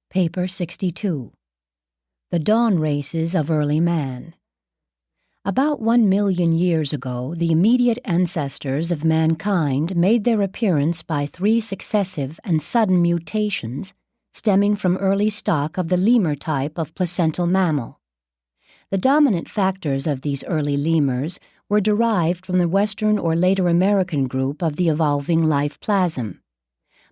Paper 62. The Dawn Races of Early Man. About 1 million years ago, the immediate ancestors of mankind made their appearance by 3 successive and sudden mutations stemming from early stock of the lemur type of placental mammal. The dominant factors of these early lemurs were derived from the Western or later American group of the evolving life plasm.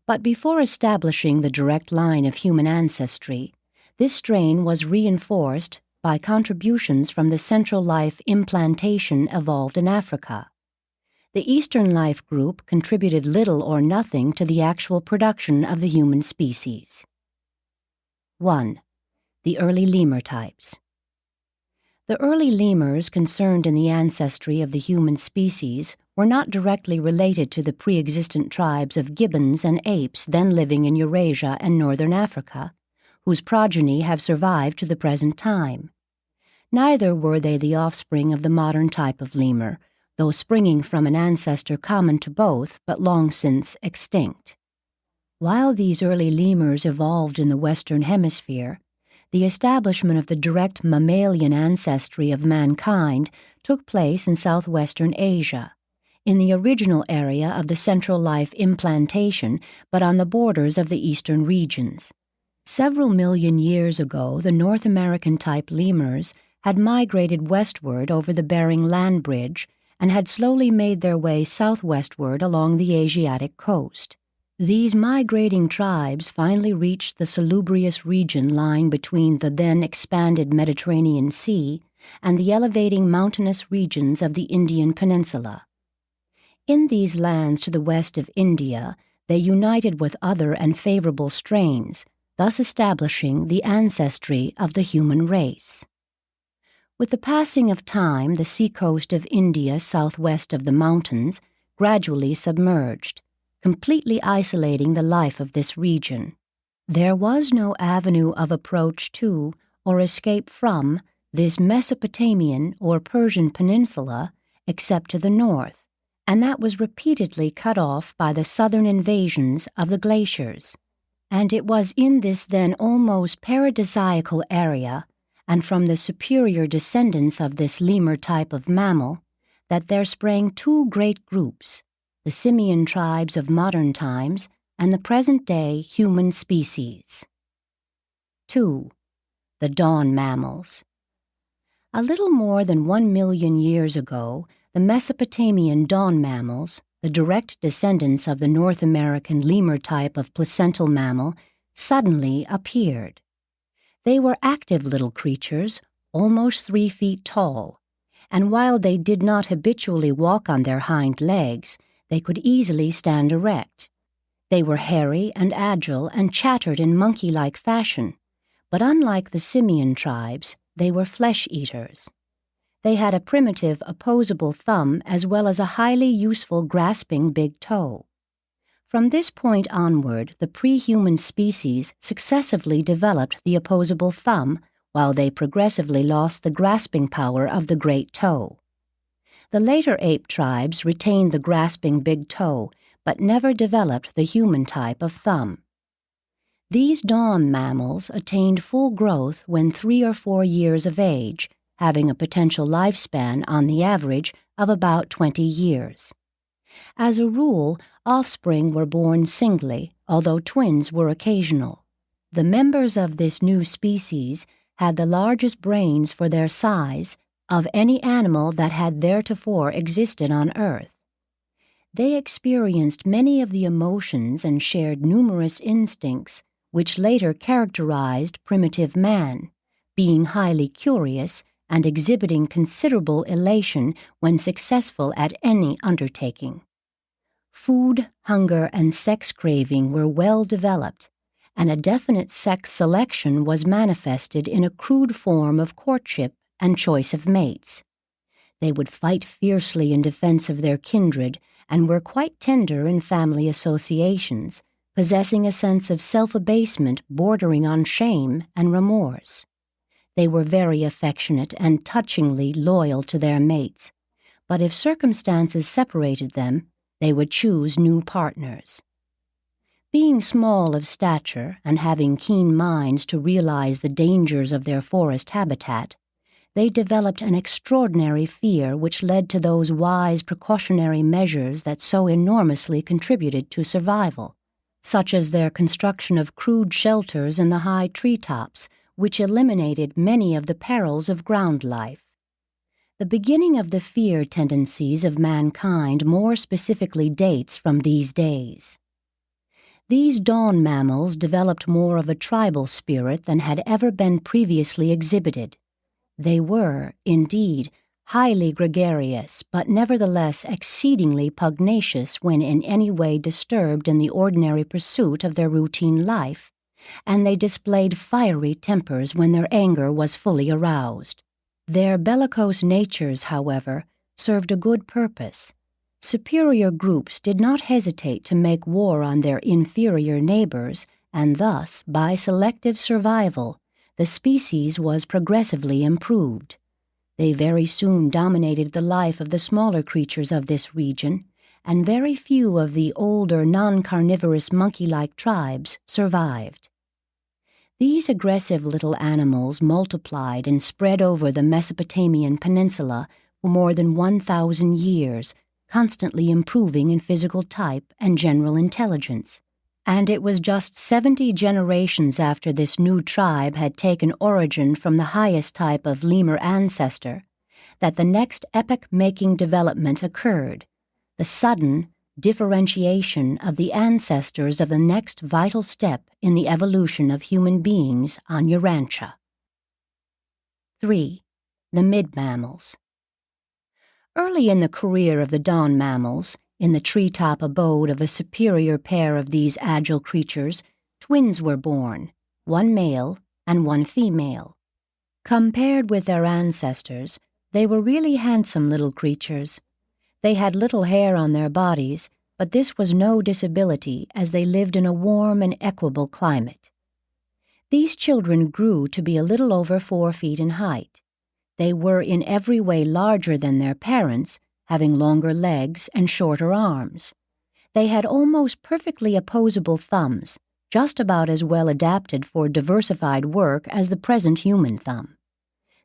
But before establishing the direct line of human ancestry, this strain was reinforced by contributions from the central life implantation evolved in Africa. The Eastern life group contributed little or nothing to the actual production of the human species. 1. The early lemur types. The early lemurs concerned in the ancestry of the human species were not directly related to the pre-existent tribes of gibbons and apes then living in Eurasia and northern Africa, whose progeny have survived to the present time. Neither were they the offspring of the modern type of lemur, though springing from an ancestor common to both but long since extinct. While these early lemurs evolved in the Western Hemisphere, the establishment of the direct mammalian ancestry of mankind took place in southwestern Asia, in the original area of the central life implantation but on the borders of the eastern regions. Several million years ago, the North American type lemurs had migrated westward over the Bering Land Bridge and had slowly made their way southwestward along the Asiatic coast. These migrating tribes finally reached the salubrious region lying between the then expanded Mediterranean Sea and the elevating mountainous regions of the Indian Peninsula. In these lands to the west of India, they united with other and favorable strains, thus establishing the ancestry of the human race. With the passing of time, the seacoast of India southwest of the mountains gradually submerged, completely isolating the life of this region. There was no avenue of approach to or escape from this Mesopotamian or Persian peninsula except to the north, and that was repeatedly cut off by the southern invasions of the glaciers. And it was in this then almost paradisiacal area, and from the superior descendants of this lemur type of mammal, that there sprang 2 great groups, the simian tribes of modern times and the present-day human species. 2. The dawn mammals. A little more than 1 million years ago, the Mesopotamian dawn mammals, the direct descendants of the North American lemur type of placental mammal, suddenly appeared. They were active little creatures, almost 3 feet tall, and while they did not habitually walk on their hind legs, they could easily stand erect. They were hairy and agile and chattered in monkey-like fashion, but unlike the simian tribes, they were flesh-eaters. They had a primitive opposable thumb as well as a highly useful grasping big toe. From this point onward, the pre-human species successively developed the opposable thumb while they progressively lost the grasping power of the great toe. The later ape tribes retained the grasping big toe, but never developed the human type of thumb. These dawn mammals attained full growth when 3 or 4 years of age, having a potential lifespan on the average of about 20 years. As a rule, offspring were born singly, although twins were occasional. The members of this new species had the largest brains for their size of any animal that had theretofore existed on Earth. They experienced many of the emotions and shared numerous instincts which later characterized primitive man, being highly curious and exhibiting considerable elation when successful at any undertaking. Food, hunger, and sex craving were well developed, and a definite sex selection was manifested in a crude form of courtship and choice of mates. They would fight fiercely in defense of their kindred and were quite tender in family associations, possessing a sense of self-abasement bordering on shame and remorse. They were very affectionate and touchingly loyal to their mates, but if circumstances separated them, they would choose new partners. Being small of stature and having keen minds to realize the dangers of their forest habitat, they developed an extraordinary fear which led to those wise precautionary measures that so enormously contributed to survival, such as their construction of crude shelters in the high treetops, which eliminated many of the perils of ground life. The beginning of the fear tendencies of mankind more specifically dates from these days. These dawn mammals developed more of a tribal spirit than had ever been previously exhibited. They were, indeed, highly gregarious, but nevertheless exceedingly pugnacious when in any way disturbed in the ordinary pursuit of their routine life, and they displayed fiery tempers when their anger was fully aroused. Their bellicose natures, however, served a good purpose. Superior groups did not hesitate to make war on their inferior neighbors, and thus, by selective survival, the species was progressively improved. They very soon dominated the life of the smaller creatures of this region, and very few of the older non-carnivorous monkey-like tribes survived. These aggressive little animals multiplied and spread over the Mesopotamian peninsula for more than 1,000 years, constantly improving in physical type and general intelligence. And it was just 70 generations after this new tribe had taken origin from the highest type of lemur ancestor that the next epoch-making development occurred, the sudden differentiation of the ancestors of the next vital step in the evolution of human beings on Urantia. 3. The mid-mammals. Early in the career of the dawn mammals, in the treetop abode of a superior pair of these agile creatures, twins were born, one male and one female. Compared with their ancestors, they were really handsome little creatures. They had little hair on their bodies, but this was no disability as they lived in a warm and equable climate. These children grew to be a little over 4 feet in height. They were in every way larger than their parents, having longer legs and shorter arms. They had almost perfectly opposable thumbs, just about as well adapted for diversified work as the present human thumb.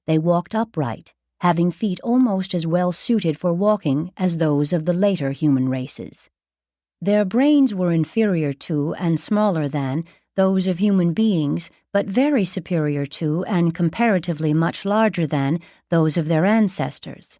They walked upright, having feet almost as well suited for walking as those of the later human races. Their brains were inferior to and smaller than those of human beings, but very superior to and comparatively much larger than those of their ancestors.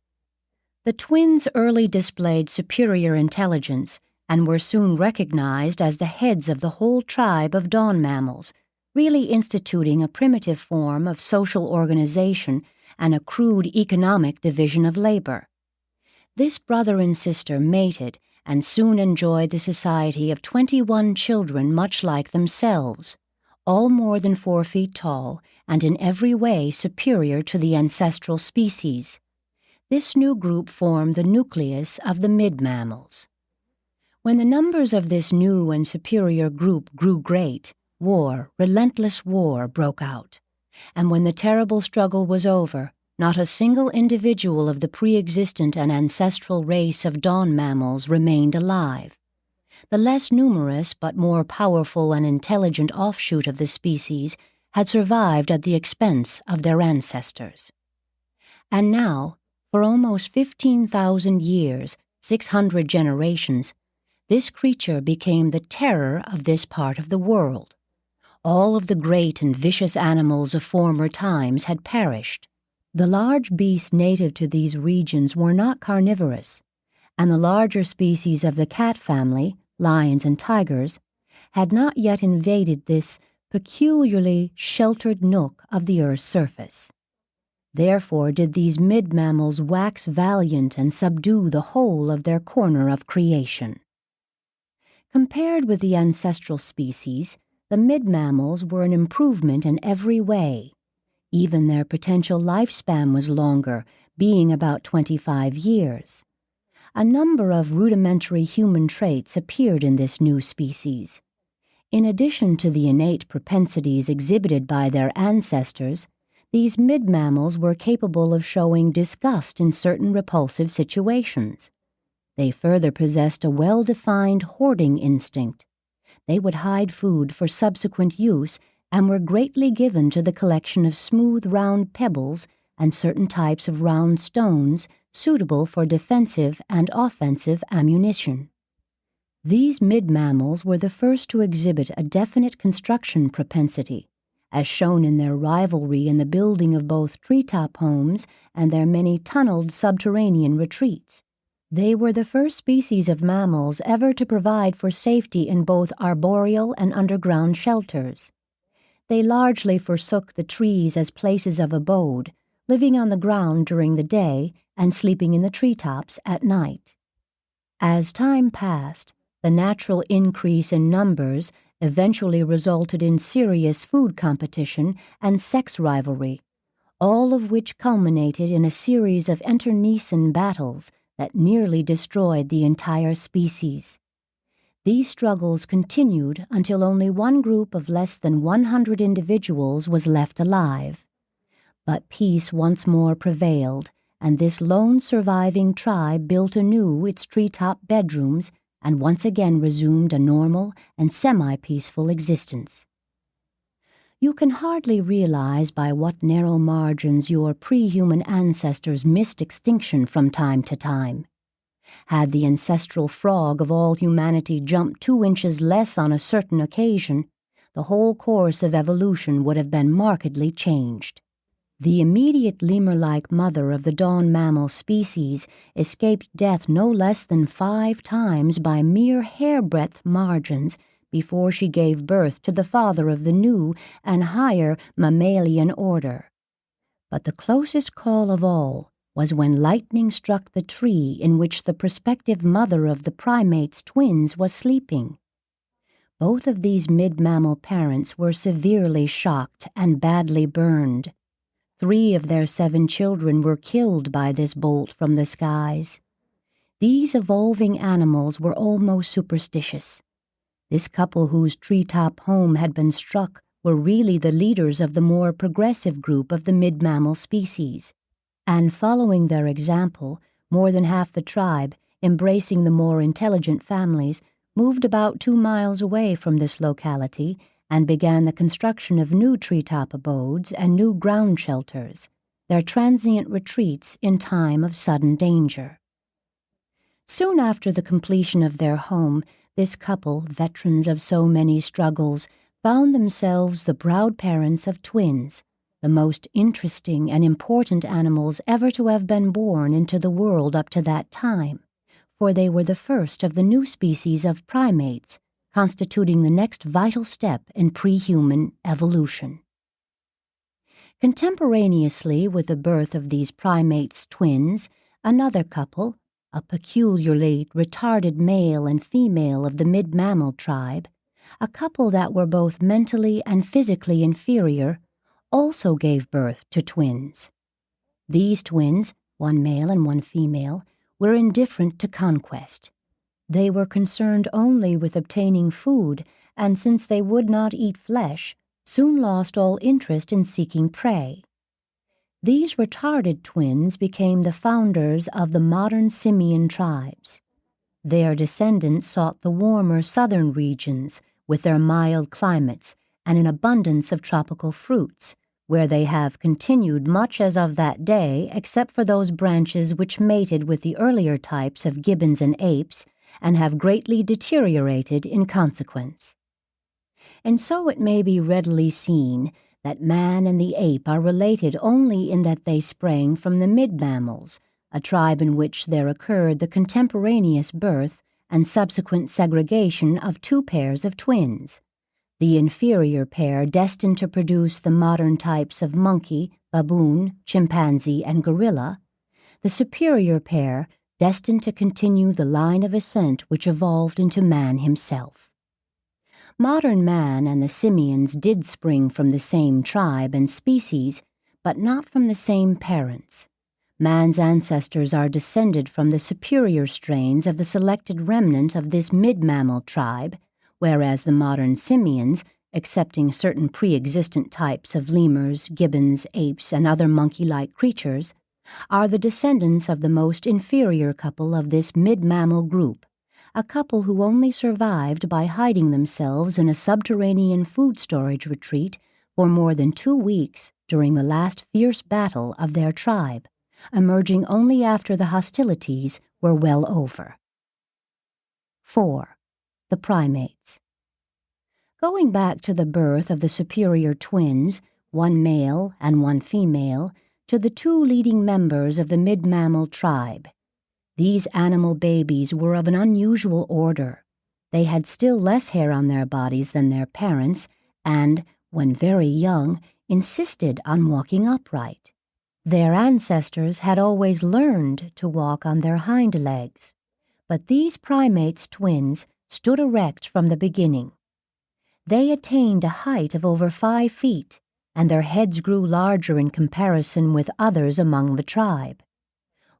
The twins early displayed superior intelligence and were soon recognized as the heads of the whole tribe of dawn mammals, really instituting a primitive form of social organization and a crude economic division of labor. This brother and sister mated and soon enjoyed the society of 21 children much like themselves, all more than 4 feet tall and in every way superior to the ancestral species. This new group formed the nucleus of the mid-mammals. When the numbers of this new and superior group grew great, war, relentless war, broke out. And when the terrible struggle was over, not a single individual of the pre-existent and ancestral race of dawn mammals remained alive. The less numerous but more powerful and intelligent offshoot of the species had survived at the expense of their ancestors. And now, for almost 15,000 years, 600 generations, this creature became the terror of this part of the world. All of the great and vicious animals of former times had perished. The large beasts native to these regions were not carnivorous, and the larger species of the cat family, lions and tigers, had not yet invaded this peculiarly sheltered nook of the earth's surface. Therefore did these mid-mammals wax valiant and subdue the whole of their corner of creation. Compared with the ancestral species, the mid-mammals were an improvement in every way. Even their potential lifespan was longer, being about 25 years. A number of rudimentary human traits appeared in this new species. In addition to the innate propensities exhibited by their ancestors, these mid-mammals were capable of showing disgust in certain repulsive situations. They further possessed a well-defined hoarding instinct. they would hide food for subsequent use and were greatly given to the collection of smooth round pebbles and certain types of round stones suitable for defensive and offensive ammunition. These mid-mammals were the first to exhibit a definite construction propensity, as shown in their rivalry in the building of both treetop homes and their many tunneled subterranean retreats. They were the first species of mammals ever to provide for safety in both arboreal and underground shelters. They largely forsook the trees as places of abode, living on the ground during the day and sleeping in the treetops at night. As time passed, the natural increase in numbers eventually resulted in serious food competition and sex rivalry, all of which culminated in a series of internecine battles that nearly destroyed the entire species. These struggles continued until only one group of less than 100 individuals was left alive. But peace once more prevailed, and this lone surviving tribe built anew its treetop bedrooms and once again resumed a normal and semi-peaceful existence. You can hardly realize by what narrow margins your pre-human ancestors missed extinction from time to time. Had the ancestral frog of all humanity jumped 2 inches less on a certain occasion, the whole course of evolution would have been markedly changed. The immediate lemur-like mother of the dawn mammal species escaped death no less than 5 times by mere hair-breadth margins before she gave birth to the father of the new and higher mammalian order. But the closest call of all was when lightning struck the tree in which the prospective mother of the primate's twins was sleeping. Both of these mid-mammal parents were severely shocked and badly burned. 3 of their 7 children were killed by this bolt from the skies. These evolving animals were almost superstitious. This couple whose treetop home had been struck were really the leaders of the more progressive group of the mid-mammal species, and following their example, more than half the tribe, embracing the more intelligent families, moved about 2 miles away from this locality and began the construction of new treetop abodes and new ground shelters, their transient retreats in time of sudden danger. Soon after the completion of their home, this couple, veterans of so many struggles, found themselves the proud parents of twins, the most interesting and important animals ever to have been born into the world up to that time, for they were the first of the new species of primates, constituting the next vital step in pre-human evolution. Contemporaneously with the birth of these primates' twins, another couple, a peculiarly retarded male and female of the mid-mammal tribe, a couple that were both mentally and physically inferior, also gave birth to twins. These twins, one male and one female, were indifferent to conquest. They were concerned only with obtaining food, and since they would not eat flesh, soon lost all interest in seeking prey. These retarded twins became the founders of the modern simian tribes. Their descendants sought the warmer southern regions with their mild climates and an abundance of tropical fruits, where they have continued much as of that day except for those branches which mated with the earlier types of gibbons and apes and have greatly deteriorated in consequence. And so it may be readily seen that man and the ape are related only in that they sprang from the mid-mammals, a tribe in which there occurred the contemporaneous birth and subsequent segregation of 2 pairs of twins, the inferior pair destined to produce the modern types of monkey, baboon, chimpanzee, and gorilla, the superior pair destined to continue the line of ascent which evolved into man himself. Modern man and the simians did spring from the same tribe and species, but not from the same parents. Man's ancestors are descended from the superior strains of the selected remnant of this mid-mammal tribe, whereas the modern simians, excepting certain pre-existent types of lemurs, gibbons, apes, and other monkey-like creatures, are the descendants of the most inferior couple of this mid-mammal group, a couple who only survived by hiding themselves in a subterranean food storage retreat for more than 2 weeks during the last fierce battle of their tribe, emerging only after the hostilities were well over. 4. The primates. Going back to the birth of the superior twins, one male and one female, to the 2 leading members of the mid-mammal tribe. These animal babies were of an unusual order. They had still less hair on their bodies than their parents, and, when very young, insisted on walking upright. Their ancestors had always learned to walk on their hind legs, but these primates' twins stood erect from the beginning. They attained a height of over 5 feet, and their heads grew larger in comparison with others among the tribe.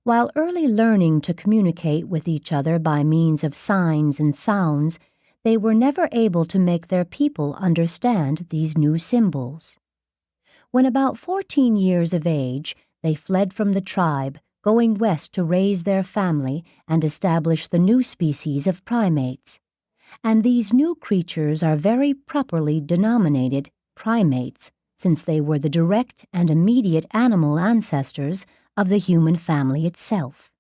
While early learning to communicate with each other by means of signs and sounds, they were never able to make their people understand these new symbols. When about 14 years of age, they fled from the tribe, going west to raise their family and establish the new species of primates. And these new creatures are very properly denominated primates, since they were the direct and immediate animal ancestors of the human family itself.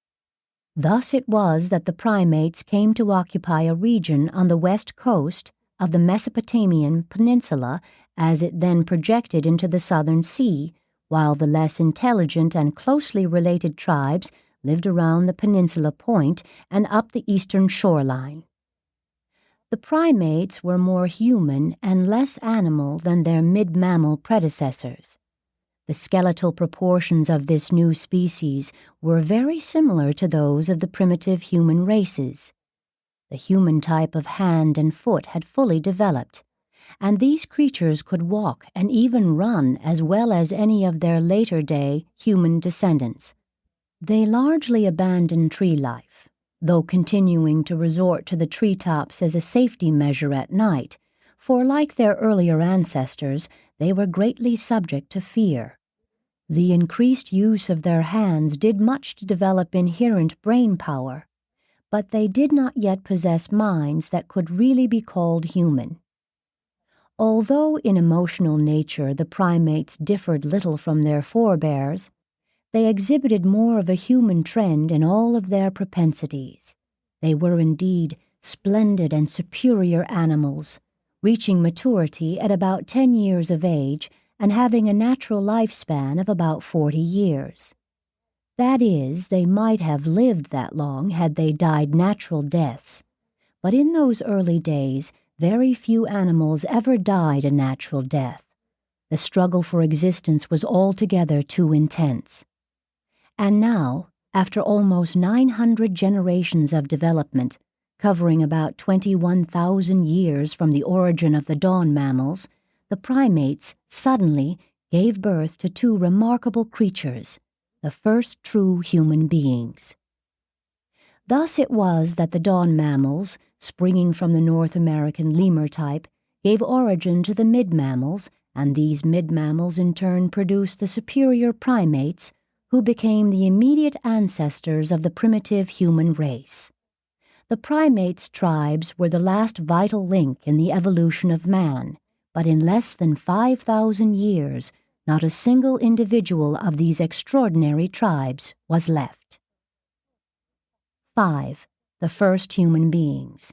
Thus it was that the primates came to occupy a region on the west coast of the Mesopotamian peninsula as it then projected into the southern sea, while the less intelligent and closely related tribes lived around the peninsula point and up the eastern shoreline. The primates were more human and less animal than their mid-mammal predecessors. The skeletal proportions of this new species were very similar to those of the primitive human races. The human type of hand and foot had fully developed, and these creatures could walk and even run as well as any of their later-day human descendants. They largely abandoned tree life, though continuing to resort to the treetops as a safety measure at night, for like their earlier ancestors, they were greatly subject to fear. The increased use of their hands did much to develop inherent brain power, but they did not yet possess minds that could really be called human. Although in emotional nature the primates differed little from their forebears, they exhibited more of a human trend in all of their propensities. They were indeed splendid and superior animals, reaching maturity at about 10 years of age and having a natural lifespan of about 40 years. That is, they might have lived that long had they died natural deaths, but in those early days, very few animals ever died a natural death. The struggle for existence was altogether too intense. And now, after almost 900 generations of development, covering about 21,000 years from the origin of the dawn mammals, the primates suddenly gave birth to 2 remarkable creatures, the first true human beings. Thus it was that the dawn mammals, springing from the North American lemur type, gave origin to the mid-mammals, and these mid-mammals in turn produced the superior primates, who became the immediate ancestors of the primitive human race. The primates' tribes were the last vital link in the evolution of man, but in less than 5,000 years, not a single individual of these extraordinary tribes was left. 5. The first human beings.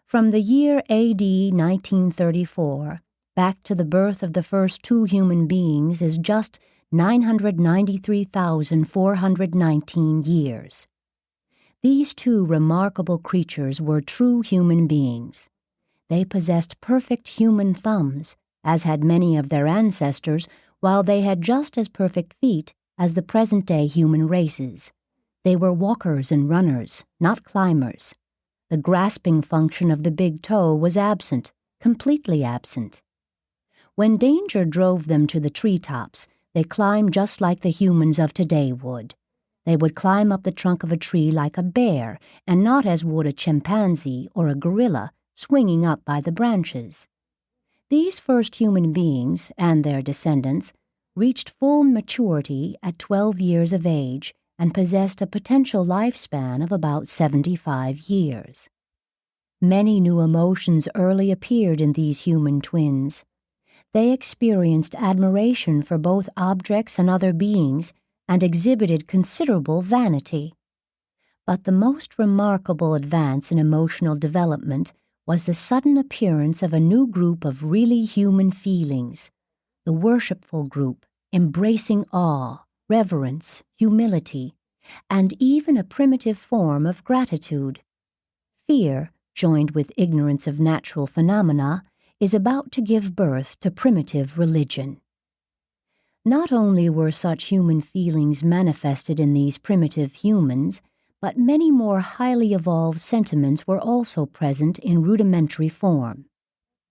From the year A.D. 1934 back to the birth of the first 2 human beings is just 993,419 years. These 2 remarkable creatures were true human beings. They possessed perfect human thumbs, as had many of their ancestors, while they had just as perfect feet as the present-day human races. They were walkers and runners, not climbers. The grasping function of the big toe was absent, completely absent. When danger drove them to the treetops, they climbed just like the humans of today would. They would climb up the trunk of a tree like a bear, and not as would a chimpanzee or a gorilla, swinging up by the branches. These first human beings, and their descendants, reached full maturity at 12 years of age, and possessed a potential lifespan of about 75 years. Many new emotions early appeared in these human twins. They experienced admiration for both objects and other beings and exhibited considerable vanity. But the most remarkable advance in emotional development was the sudden appearance of a new group of really human feelings, the worshipful group, embracing awe, reverence, humility, and even a primitive form of gratitude. Fear, joined with ignorance of natural phenomena, is about to give birth to primitive religion. Not only were such human feelings manifested in these primitive humans, but many more highly evolved sentiments were also present in rudimentary form.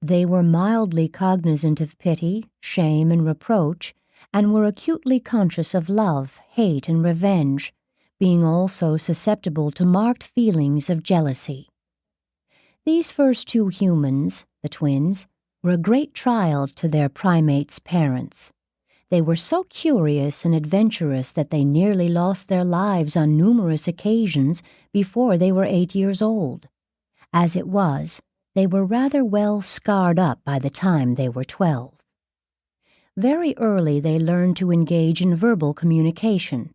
They were mildly cognizant of pity, shame, and reproach, and were acutely conscious of love, hate, and revenge, being also susceptible to marked feelings of jealousy. These first two humans, the twins, were a great trial to their primates' parents. They were so curious and adventurous that they nearly lost their lives on numerous occasions before they were 8 years old. As it was, they were rather well scarred up by the time they were 12. Very early they learned to engage in verbal communication.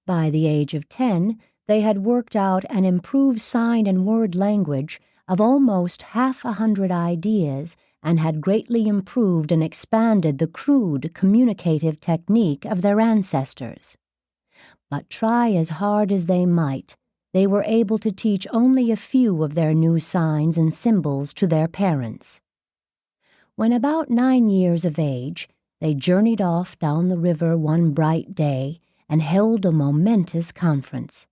By the age of 10, they had worked out an improved sign and word language of almost 100 ideas and had greatly improved and expanded the crude communicative technique of their ancestors. But try as hard as they might, they were able to teach only a few of their new signs and symbols to their parents. When about 9 years of age, they journeyed off down the river one bright day and held a momentous conference.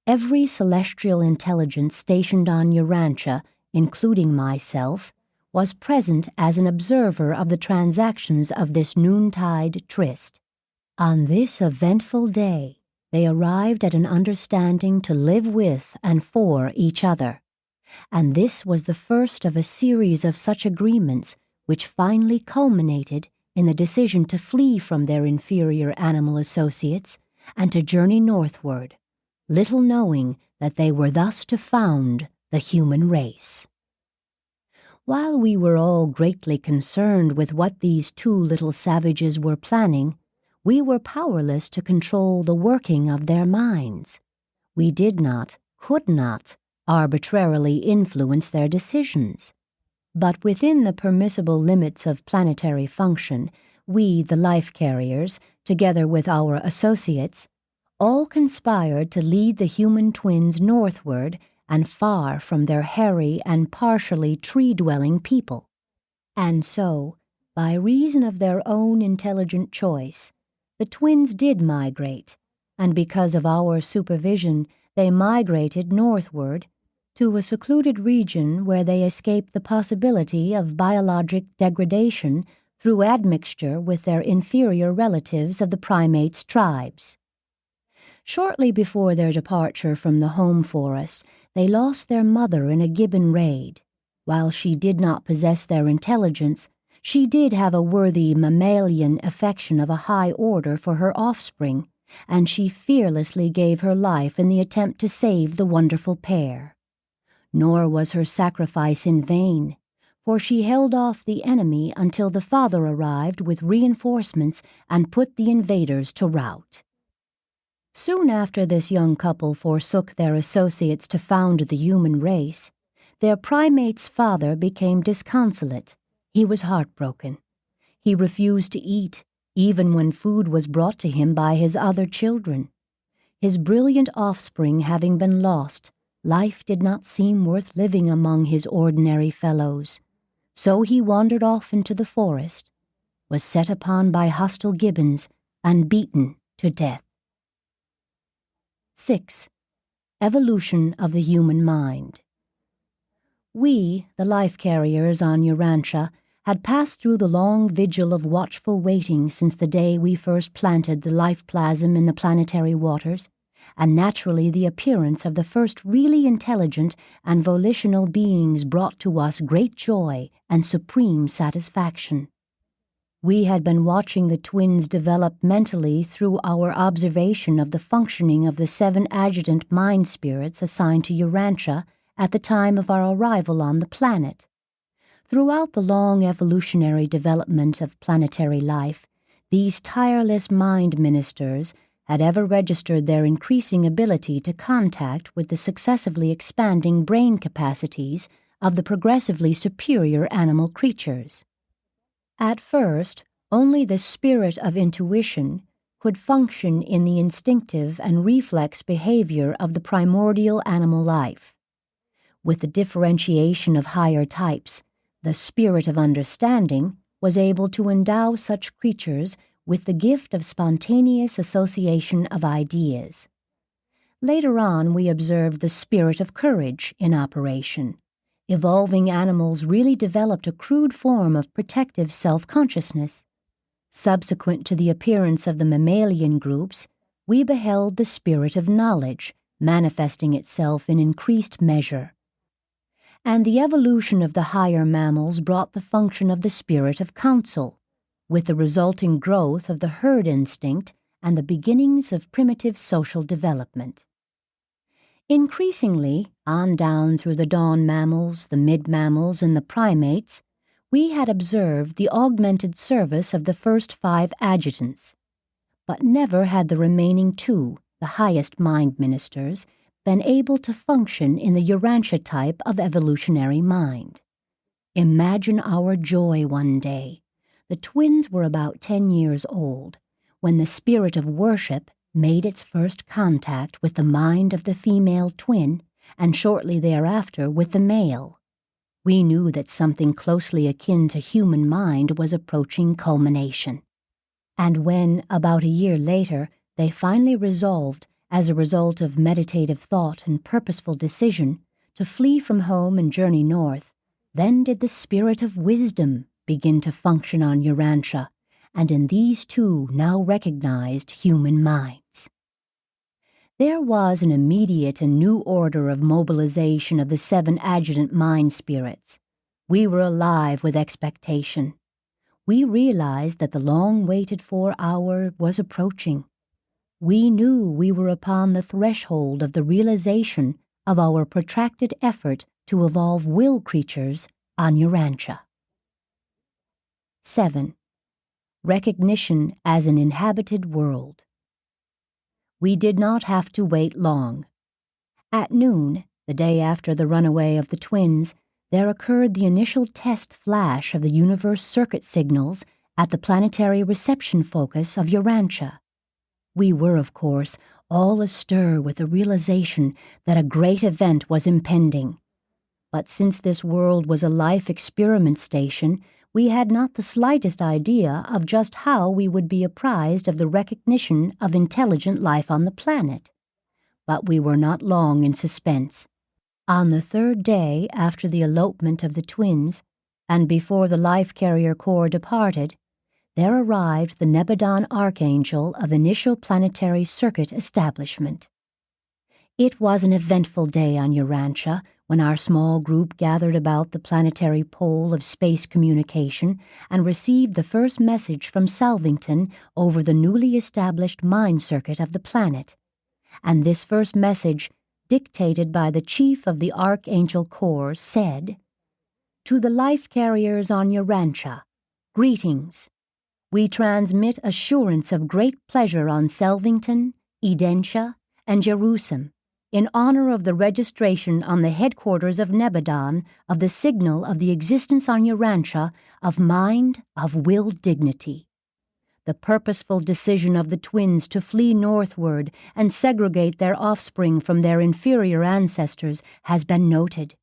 Every celestial intelligence stationed on Urantia, including myself, was present as an observer of the transactions of this noontide tryst. On this eventful day, they arrived at an understanding to live with and for each other, and this was the first of a series of such agreements which finally culminated in the decision to flee from their inferior animal associates and to journey northward, little knowing that they were thus to found the human race. While we were all greatly concerned with what these two little savages were planning, we were powerless to control the working of their minds. We did not, could not, arbitrarily influence their decisions. But within the permissible limits of planetary function, we, the life carriers, together with our associates, all conspired to lead the human twins northward and far from their hairy and partially tree-dwelling people. And so, by reason of their own intelligent choice, the twins did migrate, and because of our supervision, they migrated northward to a secluded region where they escaped the possibility of biologic degradation through admixture with their inferior relatives of the primates' tribes. Shortly before their departure from the home forest, they lost their mother in a gibbon raid. While she did not possess their intelligence, she did have a worthy mammalian affection of a high order for her offspring, and she fearlessly gave her life in the attempt to save the wonderful pair. Nor was her sacrifice in vain, for she held off the enemy until the father arrived with reinforcements and put the invaders to rout. Soon after this young couple forsook their associates to found the human race, their primate's father became disconsolate. He was heartbroken. He refused to eat, even when food was brought to him by his other children. His brilliant offspring having been lost, life did not seem worth living among his ordinary fellows. So he wandered off into the forest, was set upon by hostile gibbons, and beaten to death. 6. Evolution of the human mind. We, the life carriers on Urantia, had passed through the long vigil of watchful waiting since the day we first planted the life plasm in the planetary waters, and naturally the appearance of the first really intelligent and volitional beings brought to us great joy and supreme satisfaction. We had been watching the twins develop mentally through our observation of the functioning of the 7 adjutant mind spirits assigned to Urantia at the time of our arrival on the planet. Throughout the long evolutionary development of planetary life, these tireless mind ministers had ever registered their increasing ability to contact with the successively expanding brain capacities of the progressively superior animal creatures. At first, only the spirit of intuition could function in the instinctive and reflex behavior of the primordial animal life. With the differentiation of higher types, the spirit of understanding was able to endow such creatures with the gift of spontaneous association of ideas. Later on, we observed the spirit of courage in operation. Evolving animals really developed a crude form of protective self-consciousness. Subsequent to the appearance of the mammalian groups, we beheld the spirit of knowledge manifesting itself in increased measure. And the evolution of the higher mammals brought the function of the spirit of counsel, with the resulting growth of the herd instinct and the beginnings of primitive social development. Increasingly, on down through the dawn mammals, the mid-mammals, and the primates, we had observed the augmented service of the first 5 adjutants, but never had the remaining 2, the highest mind ministers, been able to function in the Urantia type of evolutionary mind. Imagine our joy one day. The twins were about 10 years old, when the spirit of worship made its first contact with the mind of the female twin, and shortly thereafter with the male. We knew that something closely akin to human mind was approaching culmination. And when, about a year later, they finally resolved, as a result of meditative thought and purposeful decision, to flee from home and journey north, then did the spirit of wisdom begin to function on Urantia, and in these 2 now recognized human minds. There was an immediate and new order of mobilization of the 7 adjutant mind spirits. We were alive with expectation. We realized that the long-waited-for hour was approaching. We knew we were upon the threshold of the realization of our protracted effort to evolve will creatures on Urantia. 7. Recognition as an inhabited world. We did not have to wait long. At noon, the day after the runaway of the twins, there occurred the initial test flash of the universe circuit signals at the planetary reception focus of Urantia. We were, of course, all astir with the realization that a great event was impending. But since this world was a life experiment station, we had not the slightest idea of just how we would be apprised of the recognition of intelligent life on the planet. But we were not long in suspense. On the 3rd day after the elopement of the twins, and before the Life Carrier Corps departed, there arrived the Nebadon Archangel of Initial Planetary Circuit Establishment. It was an eventful day on Urantia when our small group gathered about the planetary pole of space communication and received the first message from Salvington over the newly established mind circuit of the planet. And this first message, dictated by the Chief of the Archangel Corps, said, "To the life carriers on Urantia, greetings. We transmit assurance of great pleasure on Salvington, Edentia, and Jerusalem, in honor of the registration on the headquarters of Nebadon of the signal of the existence on Urantia of mind, of will dignity. The purposeful decision of the twins to flee northward and segregate their offspring from their inferior ancestors has been noted.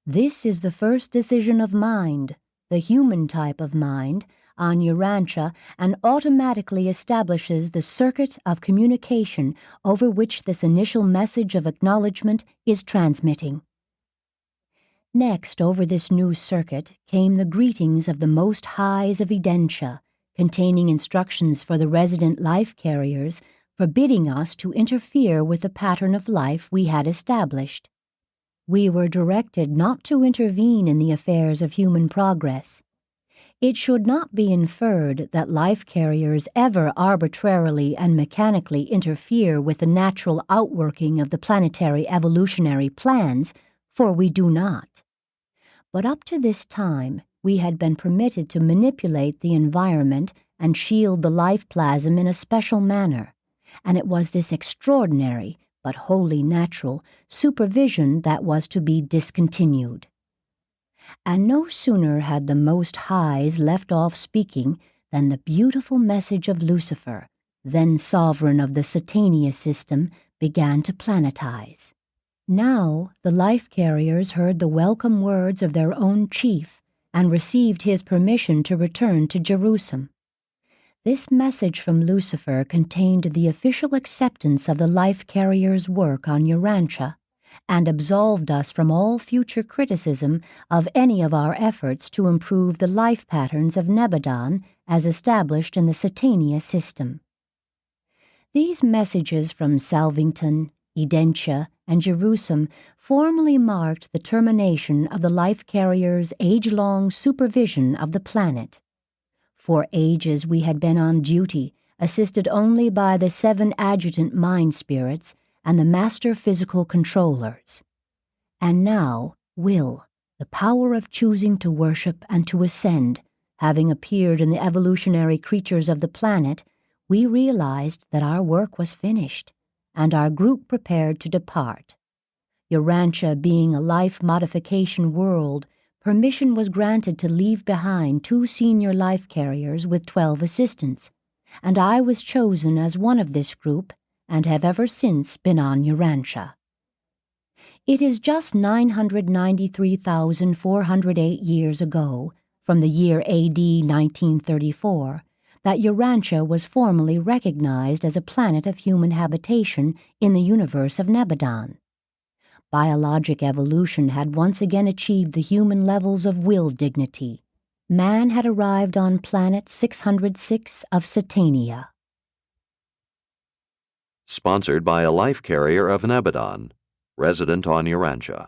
This is the first decision of mind, the human type of mind, on Urantia, and automatically establishes the circuit of communication over which this initial message of acknowledgement is transmitting. Next, over this new circuit, came the greetings of the Most Highs of Edentia, containing instructions for the resident life carriers, forbidding us to interfere with the pattern of life we had established. We were directed not to intervene in the affairs of human progress. It should not be inferred that life carriers ever arbitrarily and mechanically interfere with the natural outworking of the planetary evolutionary plans, for we do not. But up to this time, we had been permitted to manipulate the environment and shield the life plasm in a special manner, and it was this extraordinary, but wholly natural, supervision that was to be discontinued. And no sooner had the Most Highs left off speaking than the beautiful message of Lucifer, then sovereign of the Satania system, began to planetize. Now the life carriers heard the welcome words of their own chief and received his permission to return to Jerusalem. This message from Lucifer contained the official acceptance of the life carriers' work on Urantia and absolved us from all future criticism of any of our efforts to improve the life patterns of Nebadon as established in the Satania system. These messages from Salvington, Urantia, and Jerusalem formally marked the termination of the life carriers' age-long supervision of the planet. For ages we had been on duty, assisted only by the 7 adjutant mind spirits and the master physical controllers. And now, will, the power of choosing to worship and to ascend, having appeared in the evolutionary creatures of the planet, we realized that our work was finished, and our group prepared to depart. Urantia being a life modification world, permission was granted to leave behind 2 senior life carriers with 12 assistants, and I was chosen as one of this group and have ever since been on Urantia. It is just 993,408 years ago, from the year AD 1934, that Urantia was formally recognized as a planet of human habitation in the universe of Nebadon. Biologic evolution had once again achieved the human levels of will dignity. Man had arrived on planet 606 of Satania. Sponsored by a life carrier of Nebadon, resident on Urantia.